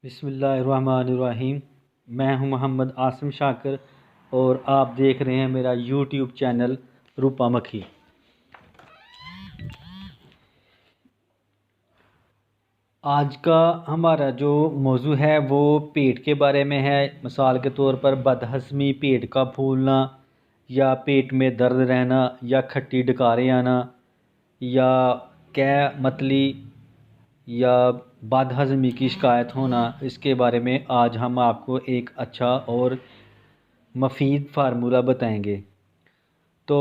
بسم اللہ الرحمن الرحیم۔ میں ہوں محمد عاصم شاکر اور آپ دیکھ رہے ہیں میرا یوٹیوب چینل روپا مکھی۔ آج کا ہمارا جو موضوع ہے وہ پیٹ کے بارے میں ہے۔ مثال کے طور پر بد ہضمی، پیٹ کا پھولنا یا پیٹ میں درد رہنا یا کھٹی ڈکاریں آنا یا متلی یا بد ہضمی کی شکایت ہونا، اس کے بارے میں آج ہم آپ کو ایک اچھا اور مفید فارمولہ بتائیں گے۔ تو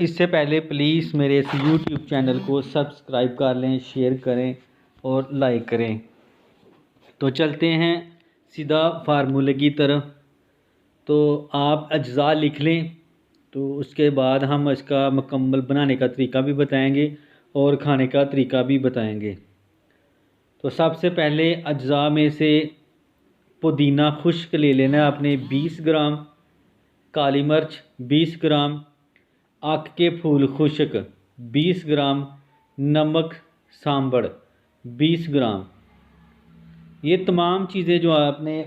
اس سے پہلے پلیز میرے اس یوٹیوب چینل کو سبسکرائب کر لیں، شیئر کریں اور لائک کریں۔ تو چلتے ہیں سیدھا فارمولے کی طرف۔ تو آپ اجزاء لکھ لیں، تو اس کے بعد ہم اس کا مکمل بنانے کا طریقہ بھی بتائیں گے اور کھانے کا طریقہ بھی بتائیں گے۔ تو سب سے پہلے اجزاء میں سے پودینہ خشک لے لینا ہے آپ نے 20 گرام، کالی مرچ 20 گرام، آک کے پھول خشک 20 گرام، نمک سانبڑ 20 گرام۔ یہ تمام چیزیں جو آپ نے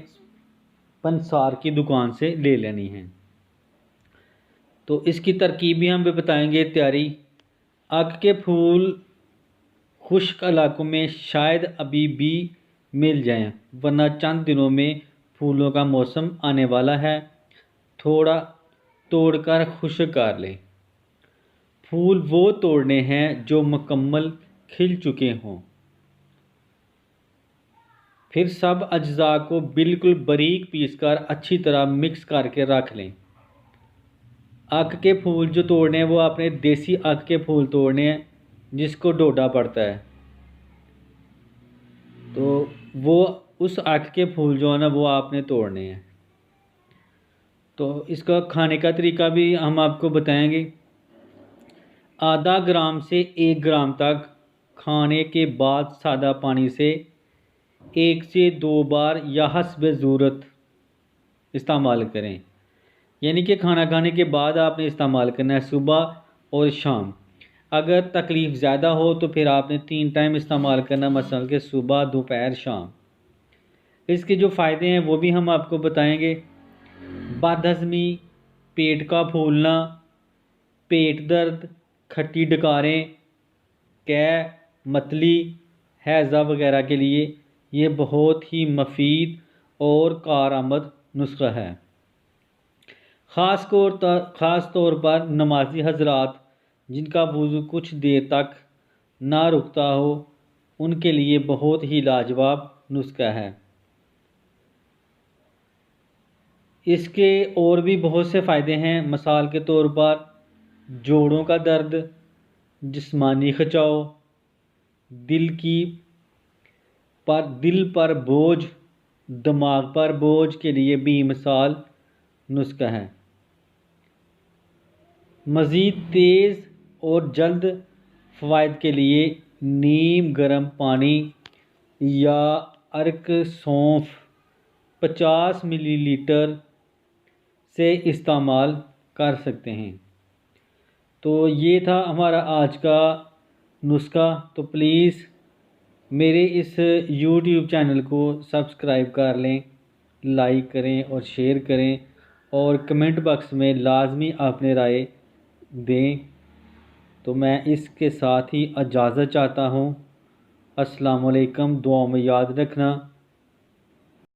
پنسار کی دکان سے لے لینی ہیں۔ تو اس کی ترکیب بھی ہم بتائیں گے تیاری۔ آک کے پھول خشک علاقوں میں شاید ابھی بھی مل جائیں، ورنہ چند دنوں میں پھولوں کا موسم آنے والا ہے۔ تھوڑا توڑ کر خشک کر لیں۔ پھول وہ توڑنے ہیں جو مکمل کھل چکے ہوں۔ پھر سب اجزاء کو بالکل باریک پیس کر اچھی طرح مکس کر کے رکھ لیں۔ آک کے پھول جو توڑنے ہیں وہ آپ نے دیسی آک کے پھول توڑنے ہیں جس کو ڈوڈا پڑتا ہے۔ تو وہ اس آک کے پھول جو ہے نا وہ آپ نے توڑنے ہیں۔ تو اس کا کھانے کا طریقہ بھی ہم آپ کو بتائیں گے۔ آدھا گرام سے 1 گرام تک کھانے کے بعد سادہ پانی سے 1 سے 2 بار یا حسب ضرورت استعمال کریں۔ یعنی کہ کھانا کھانے کے بعد آپ نے استعمال کرنا ہے، صبح اور شام۔ اگر تکلیف زیادہ ہو تو پھر آپ نے 3 ٹائم استعمال کرنا، مثلا کہ صبح، دوپہر، شام۔ اس کے جو فائدے ہیں وہ بھی ہم آپ کو بتائیں گے۔ بد ہضمی، پیٹ کا پھولنا، پیٹ درد، کھٹی ڈکاریں، متلی، ہیضہ وغیرہ کے لیے یہ بہت ہی مفید اور کارآمد نسخہ ہے۔ خاص طور پر نمازی حضرات جن کا وضو کچھ دیر تک نہ رکتا ہو، ان کے لیے بہت ہی لاجواب نسخہ ہے۔ اس کے اور بھی بہت سے فائدے ہیں۔ مثال کے طور پر جوڑوں کا درد، جسمانی کھچاؤ، دل پر بوجھ، دماغ پر بوجھ کے لیے بھی مثال نسخہ ہے۔ مزید تیز اور جلد فوائد کے لیے نیم گرم پانی یا عرق سونف 50 ملی لیٹر سے استعمال کر سکتے ہیں۔ تو یہ تھا ہمارا آج کا نسخہ۔ تو پلیز میرے اس یوٹیوب چینل کو سبسکرائب کر لیں، لائک کریں اور شیئر کریں، اور کمنٹ باکس میں لازمی اپنے رائے دیں۔ تو میں اس کے ساتھ ہی اجازت چاہتا ہوں۔ السلام علیکم، دعاؤں میں یاد رکھنا۔